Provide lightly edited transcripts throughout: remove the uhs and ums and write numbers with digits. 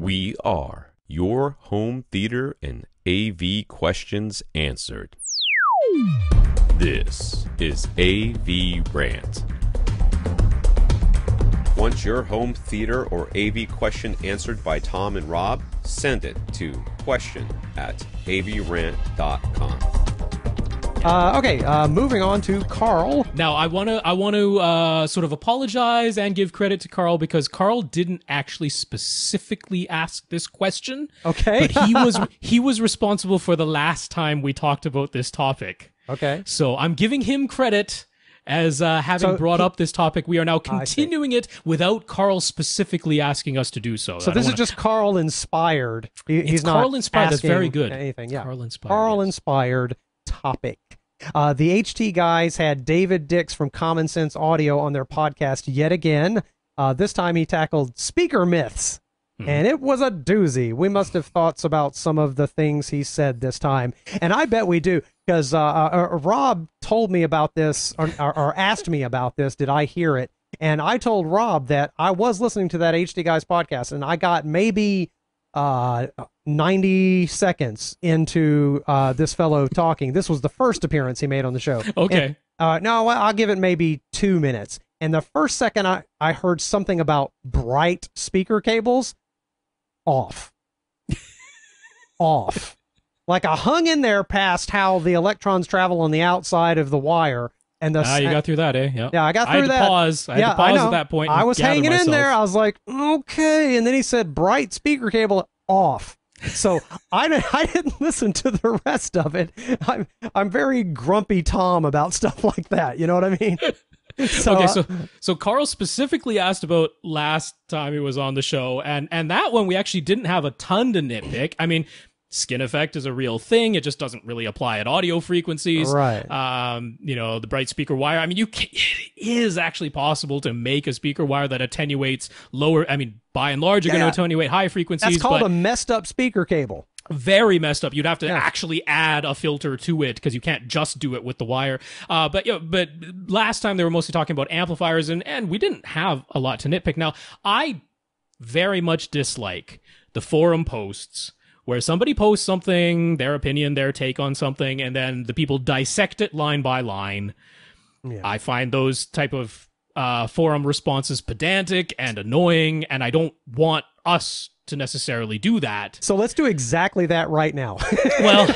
We are your home theater and AV questions answered. This is AVRant. Want your home theater or AV question answered by Tom and Rob? Send it to question@avrant.com. Moving on to Karl. Now, I want to sort of apologize and give credit to Karl because Karl didn't actually specifically ask this question. Okay. But he was responsible for the last time we talked about this topic. Okay. So I'm giving him credit as having brought up this topic. We are now continuing it without Karl specifically asking us to do so. So this is just Karl inspired. He's not Karl inspired. That's very good. Anything. Yeah. Karl inspired. Karl inspired topic. The HT guys had David Dix from Common Sense Audio on their podcast yet again. This time he tackled speaker myths, and it was a doozy. We must have thoughts about some of the things he said this time, and I bet we do, because Rob told me about this, or asked me about this. Did I hear it? And I told Rob that I was listening to that HT guys podcast, and I got maybe 90 seconds into this fellow talking. This was the first appearance he made on the show. Okay. And, no, I'll give it maybe 2 minutes. And the first second I heard something about bright speaker cables, off. Off. Like I hung in there past how the electrons travel on the outside of the wire. And the you got through that, eh? Yeah, I got through that. I had to pause at that point. I was hanging in there. I was like, okay. And then he said, bright speaker cable off. So I didn't listen to the rest of it. I'm very grumpy Tom about stuff like that. You know what I mean? So Karl specifically asked about last time he was on the show, and that one we actually didn't have a ton to nitpick. I mean, skin effect is a real thing. It just doesn't really apply at audio frequencies. Right. The bright speaker wire. I mean, it is actually possible to make a speaker wire that attenuates lower. I mean, by and large, you're going to attenuate high frequencies. That's called a messed up speaker cable. Very messed up. You'd have to actually add a filter to it because you can't just do it with the wire. But last time they were mostly talking about amplifiers, and we didn't have a lot to nitpick. Now, I very much dislike the forum posts where somebody posts something, their opinion, their take on something, and then the people dissect it line by line. Yeah. I find those type of forum responses pedantic and annoying, and I don't want us to necessarily do that. So let's do exactly that right now. Well,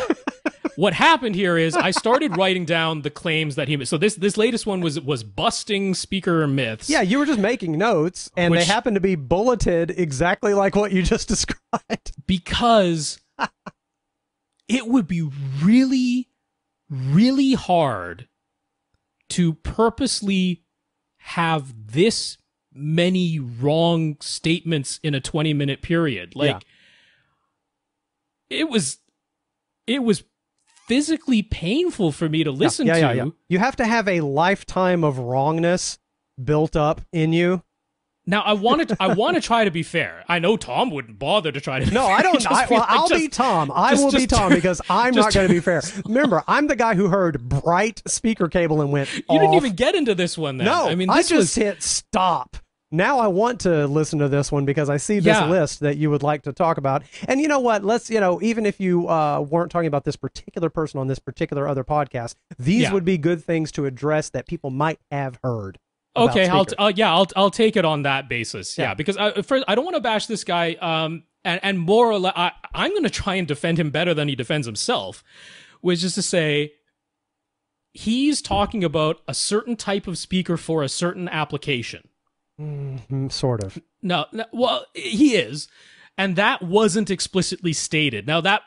what happened here is I started writing down the claims that he made. So this latest one was busting speaker myths. Yeah, you were just making notes, and they happened to be bulleted exactly like what you just described. Because it would be really, really hard to purposely have this many wrong statements in a 20-minute period. Like, it was physically painful for me to listen to. Yeah. You have to have a lifetime of wrongness built up in you. Now, I want to try to be fair. I know Tom wouldn't bother to try to be fair. No, I don't. I'll be Tom. I will be Tom because I'm not going to be fair. Remember, I'm the guy who heard bright speaker cable and went You didn't even get into this one then. No, I mean, I just hit stop. Now I want to listen to this one because I see this list that you would like to talk about. And you know what? Let's, even if you weren't talking about this particular person on this particular other podcast, these would be good things to address that people might have heard. Okay, I'll take it on that basis. Yeah, because first, I don't want to bash this guy. And more or less, I'm going to try and defend him better than he defends himself, which is to say, he's talking about a certain type of speaker for a certain application. Sort of. No, well, he is, and that wasn't explicitly stated. Now that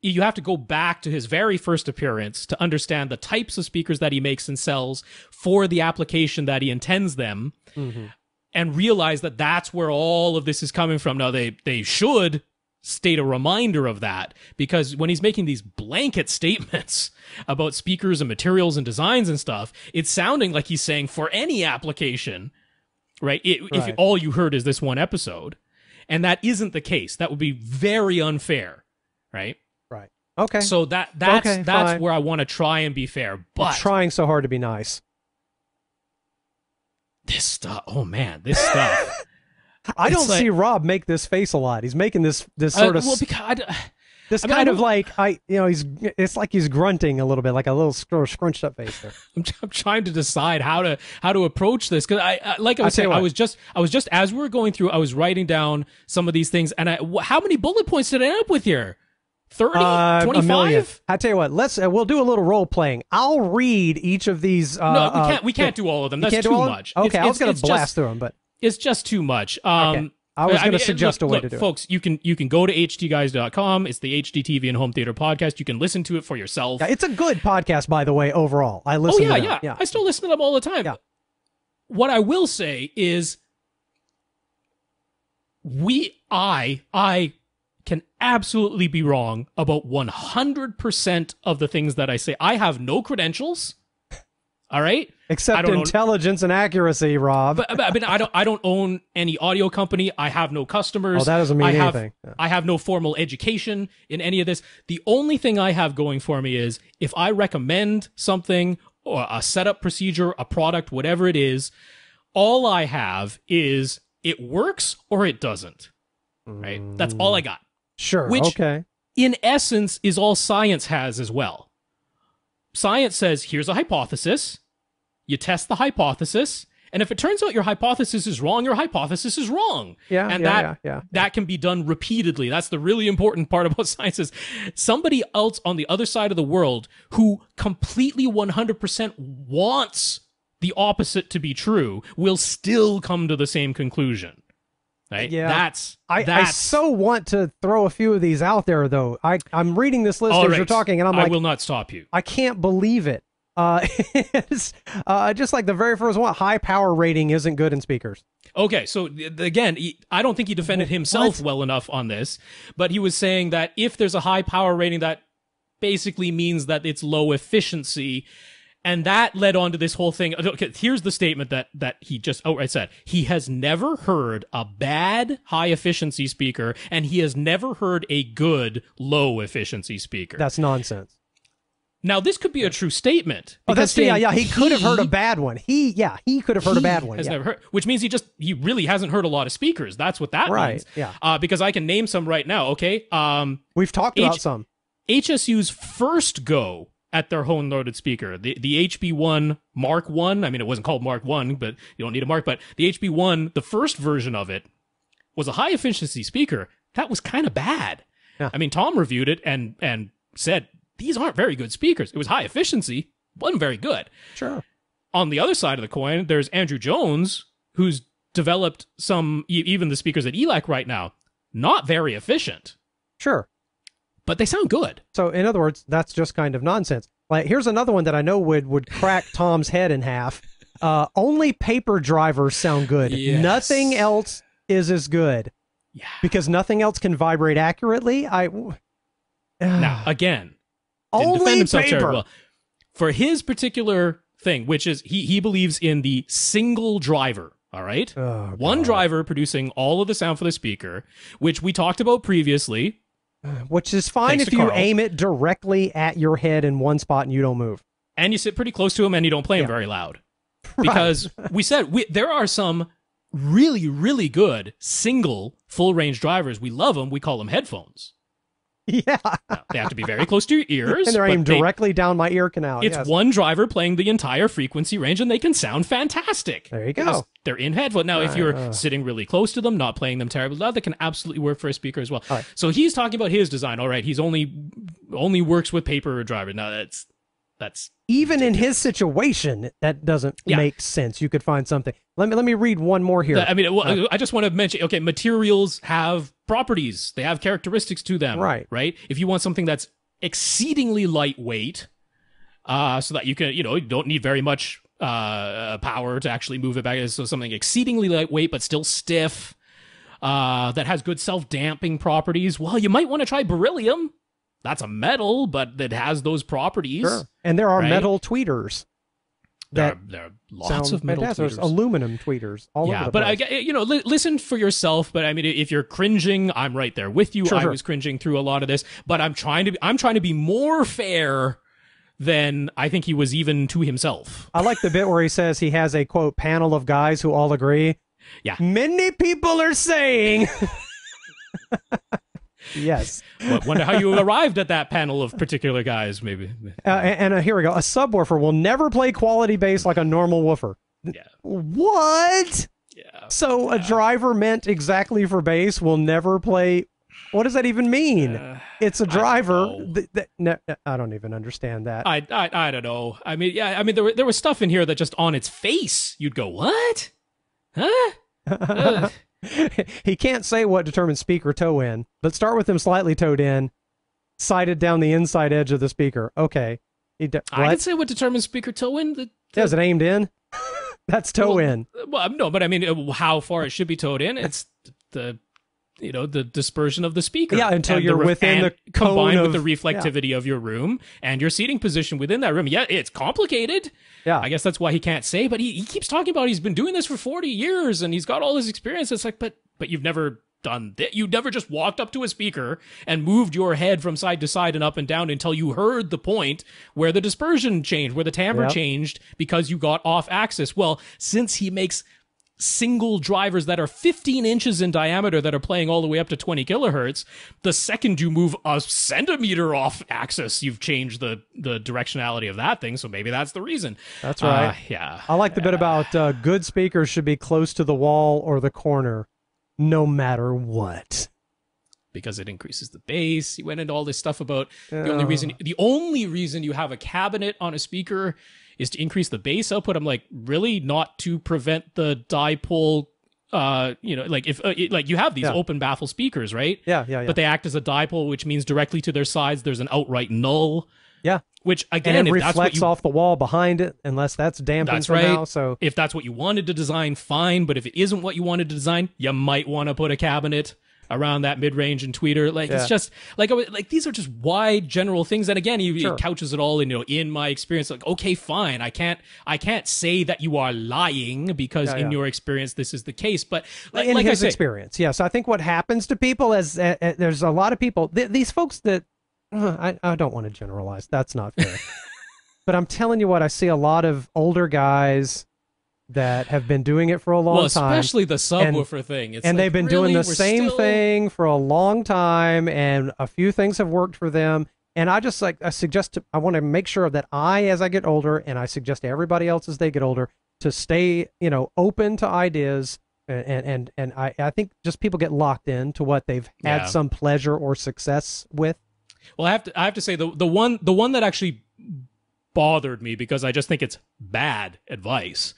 you have to go back to his very first appearance to understand the types of speakers that he makes and sells for the application that he intends them, and realize that that's where all of this is coming from. Now, they should state a reminder of that, because when he's making these blanket statements about speakers and materials and designs and stuff, it's sounding like he's saying for any application, right? If all you heard is this one episode, and that isn't the case, that would be very unfair, right? Right. Okay. So that's where I want to try and be fair, but I'm trying so hard to be nice. This stuff, oh man, this stuff. I don't see Rob make this face a lot. He's making this sort of it's like he's grunting a little bit, like a little scrunched up face there. I'm trying to decide how to approach this, because I was saying, I was just as we were going through, I was writing down some of these things, and how many bullet points did I end up with here? 30, 25? I tell you what, we'll do a little role playing. I'll read each of these. No, we can't do all of them. That's too much. Okay, I was going to blast through them, but it's just too much. Okay. I was going to suggest a way to do it. Folks, you can go to htguys.com. It's the HDTV and Home Theater podcast. You can listen to it for yourself. Yeah, it's a good podcast, by the way, overall. I listen to them. Yeah. I still listen to them all the time. Yeah. What I will say is I can absolutely be wrong about 100% of the things that I say. I have no credentials. All right? Except intelligence and accuracy, Rob. But I mean, I don't own any audio company. I have no customers. Oh, that doesn't mean anything. I have no formal education in any of this. The only thing I have going for me is if I recommend something or a setup procedure, a product, whatever it is, all I have is it works or it doesn't. Right? That's all I got. Sure. Which, okay. in essence, is all science has as well. Science says, here's a hypothesis. You test the hypothesis, and if it turns out your hypothesis is wrong, your hypothesis is wrong. Yeah, and yeah. that can be done repeatedly. That's the really important part about science is somebody else on the other side of the world who completely 100% wants the opposite to be true will still come to the same conclusion. Right? Yeah, I so want to throw a few of these out there, though. I'm reading this list as you're talking, and I'm like, I will not stop you. I can't believe it. It's just like the very first one. High power rating isn't good in speakers. Okay, so again, I don't think he defended himself well enough on this, but he was saying that if there's a high power rating, that basically means that it's low efficiency. And that led on to this whole thing. Okay, here's the statement that he just outright said. He has never heard a bad high-efficiency speaker, and he has never heard a good low-efficiency speaker. That's nonsense. Now, this could be a true statement. Oh, that's he could have heard a bad one. He could have heard a bad one. Has never heard, which means he really hasn't heard a lot of speakers. That's what that means. Yeah. Because I can name some right now. Okay. We've talked about some. HSU's first go at their home loaded speaker, the HB1 Mark 1. I mean, it wasn't called Mark 1, but you don't need a Mark, but the HB1, the first version of it, was a high efficiency speaker. That was kind of bad. Yeah. I mean, Tom reviewed it and said, these aren't very good speakers. It was high efficiency, wasn't very good. Sure. On the other side of the coin, there's Andrew Jones, who's developed some, even the speakers at ELAC right now, not very efficient. Sure. But they sound good. So, in other words, that's just kind of nonsense. Like, here's another one that I know would crack Tom's head in half. Only paper drivers sound good. Yes. Nothing else is as good. Yeah. Because nothing else can vibrate accurately. Now, again, only paper. Well. For his particular thing, which is he believes in the single driver. All right? Oh, one driver producing all of the sound for the speaker, which we talked about previously. Which is fine if you Karl. aim it directly at your head in one spot and you don't move. And you sit pretty close to him and you don't play him very loud. Because we said there are some really, really good single full-range drivers. We love them. We call them headphones. Yeah. Now, they have to be very close to your ears. And they're aimed directly down my ear canal. It's one driver playing the entire frequency range, and they can sound fantastic. There you go. They're in headphone. Now, if you're sitting really close to them, not playing them terribly loud, that can absolutely work for a speaker as well. Right. So he's talking about his design. All right, he's only works with paper driver. Now, that's even in his situation, that doesn't make sense. You could find something. Let me read one more here. I mean, I just want to mention, okay, materials have properties. They have characteristics to them. Right. If you want something that's exceedingly lightweight, so that you can, you don't need very much power to actually move it back. So something exceedingly lightweight, but still stiff, that has good self-damping properties. Well, you might want to try beryllium. That's a metal, but that has those properties. Sure. And there are metal tweeters. There are lots of metal tweeters. There's aluminum tweeters all over the place. But listen for yourself. But I mean, if you're cringing, I'm right there with you. I was cringing through a lot of this, but I'm trying to be more fair than I think he was even to himself. I like the bit where he says he has a, quote, panel of guys who all agree. Yeah. Many people are saying. Yes. Wonder how you arrived at that panel of particular guys, maybe. Here we go. A subwoofer will never play quality bass like a normal woofer. Yeah. What? Yeah. So a driver meant exactly for bass will never play. What does that even mean? It's a driver. No, I don't even understand that. I don't know. I mean, yeah. I mean, there was stuff in here that just on its face you'd go, what? Huh? He can't say what determines speaker toe in, but start with them slightly toed in, sighted down the inside edge of the speaker. Okay. I can say what determines speaker toe in. Yeah, is it aimed in? That's toe in. Well, no, but I mean, how far it should be towed in. It's the dispersion of the speaker. Yeah, until you're within the cone combined of, with the reflectivity of your room and your seating position within that room. Yeah, it's complicated. Yeah. I guess that's why he can't say, but he keeps talking about he's been doing this for 40 years and he's got all this experience. It's like, but you've never done that. You never just walked up to a speaker and moved your head from side to side and up and down until you heard the point where the dispersion changed, where the timbre changed because you got off axis. Well, since he makes single drivers that are 15 inches in diameter that are playing all the way up to 20 kilohertz, the second you move a centimeter off axis, you've changed the directionality of that thing. So maybe that's the reason. That's right. Yeah. I like the bit about good speakers should be close to the wall or the corner, no matter what. Because it increases the bass. He went into all this stuff about the only reason you have a cabinet on a speaker is to increase the bass output. I'm like, really? Not to prevent the dipole, like if like you have these open baffle speakers, right? Yeah. But they act as a dipole, which means directly to their sides there's an outright null. Yeah. Which again, and it if that's reflects what off the wall behind it, unless that's dampened somehow. Right. So if that's what you wanted to design, fine. But if it isn't what you wanted to design, you might want to put a cabinet around that mid-range and tweeter. Like it's just like these are just wide general things. And again, he couches it all in, in my experience, like, okay, fine. I can't say that you are lying because in your experience, this is the case. But in his experience, yes. I think what happens to people is there's a lot of people, these folks that, I don't want to generalize. That's not fair. But I'm telling you what, I see a lot of older guys that have been doing it for a long time. Especially the subwoofer thing. It's and like, they've been really? doing the same thing for a long time, and a few things have worked for them. And I want to make sure that as I get older, and I suggest to everybody else as they get older, to stay, open to ideas. And I think just people get locked into what they've had some pleasure or success with. Well, I have to say the one that actually bothered me, because I just think it's bad advice,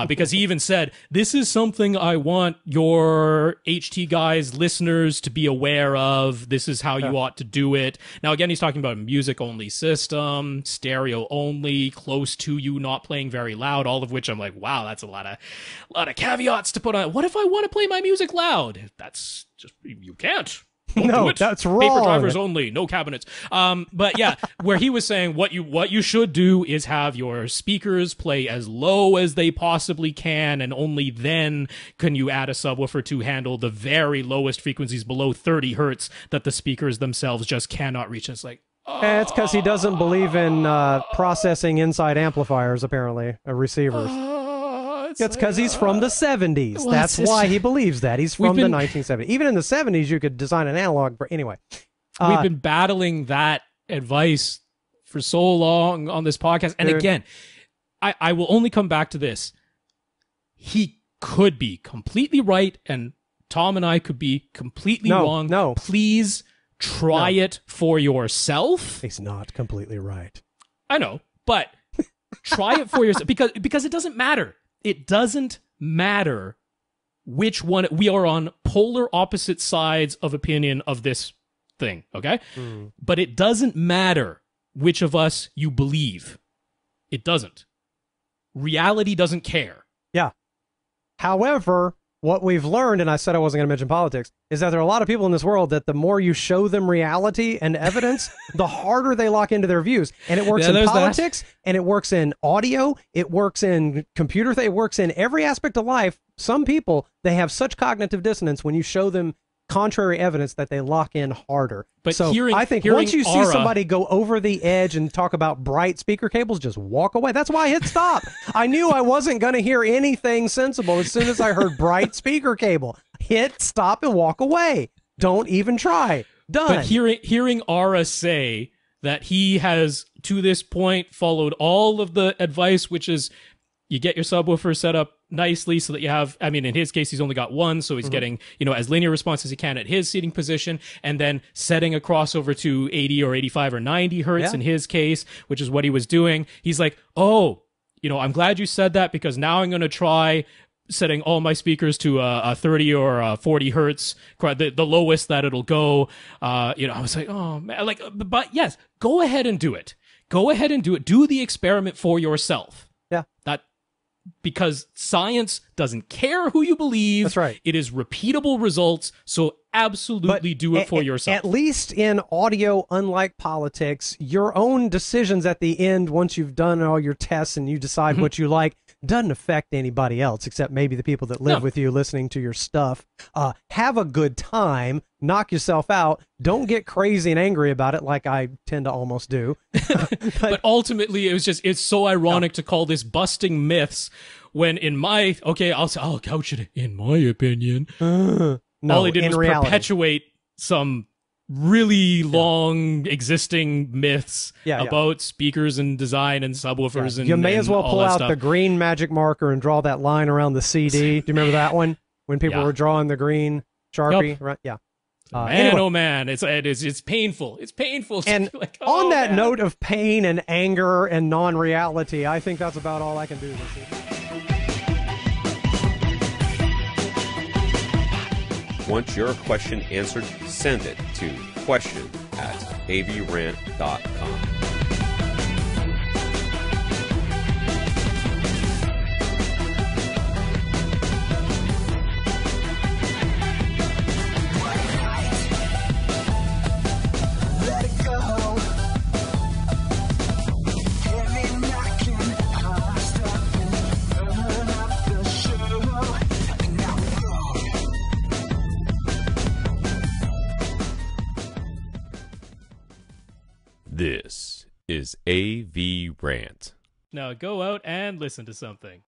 because he even said, this is something I want your HT guys listeners to be aware of. This is how you ought to do it. Now, again, he's talking about a music only system, stereo only, close to you, not playing very loud, all of which I'm like, wow, that's a lot of caveats to put on. What if I want to play my music loud? That's just, you can't. No, that's wrong. Paper drivers only, no cabinets. But yeah, where he was saying what you should do is have your speakers play as low as they possibly can, and only then can you add a subwoofer to handle the very lowest frequencies below 30 hertz that the speakers themselves just cannot reach. It's like, it's because he doesn't believe in processing inside amplifiers, apparently, receivers. It's because he's from the 70s. Well, that's why he believes that. He's from the 1970s. Even in the 70s, you could design an analog. Anyway. We've been battling that advice for so long on this podcast. And again, I will only come back to this. He could be completely right, and Tom and I could be completely wrong. No. Please try it for yourself. He's not completely right. I know, but try it for yourself, because it doesn't matter. It doesn't matter which one. We are on polar opposite sides of opinion of this thing, okay? But it doesn't matter which of us you believe. It doesn't. Reality doesn't care. Yeah. However, what we've learned, and I said I wasn't going to mention politics, is that there are a lot of people in this world that the more you show them reality and evidence, the harder they lock into their views. And it works in politics, and it works in audio, it works in it works in every aspect of life. Some people, they have such cognitive dissonance when you show them contrary evidence that they lock in harder. But so I think once you see somebody go over the edge and talk about bright speaker cables, just walk away. That's why I hit stop. I knew I wasn't going to hear anything sensible as soon as I heard bright speaker cable. Hit stop and walk away. Don't even try. Done. But hearing Ara say that he has, to this point, followed all of the advice, which is you get your subwoofer set up nicely so that you have, I mean, in his case, he's only got one, so he's getting, as linear response as he can at his seating position, and then setting a crossover to 80 or 85 or 90 hertz in his case, which is what he was doing. He's like, oh, I'm glad you said that, because now I'm going to try setting all my speakers to a 30 or a 40 hertz, the lowest that it'll go. I was like, oh man, but yes, go ahead and do it. Go ahead and do it. Do the experiment for yourself. Yeah. Because science doesn't care who you believe. That's right. It is repeatable results, so absolutely do it for yourself. At least in audio, unlike politics, your own decisions at the end, once you've done all your tests and you decide what you like, doesn't affect anybody else except maybe the people that live with you listening to your stuff. Have a good time. Knock yourself out. Don't get crazy and angry about it like I tend to almost do. But ultimately, it's so ironic to call this busting myths when I'll couch it in my opinion. No, all he did was reality. Perpetuate some really long existing myths about speakers and design and subwoofers. And you may as well pull out stuff. the green magic marker and draw that line around the CD. Do you remember that one? When people were drawing the green Sharpie? Yep. Right? Yeah. Anyway. Oh man, it's painful. It's painful. And on that note of pain and anger and non-reality, I think that's about all I can do this evening. Want your question answered? Send it to question@avrant.com. This is AVRant. Now go out and listen to something.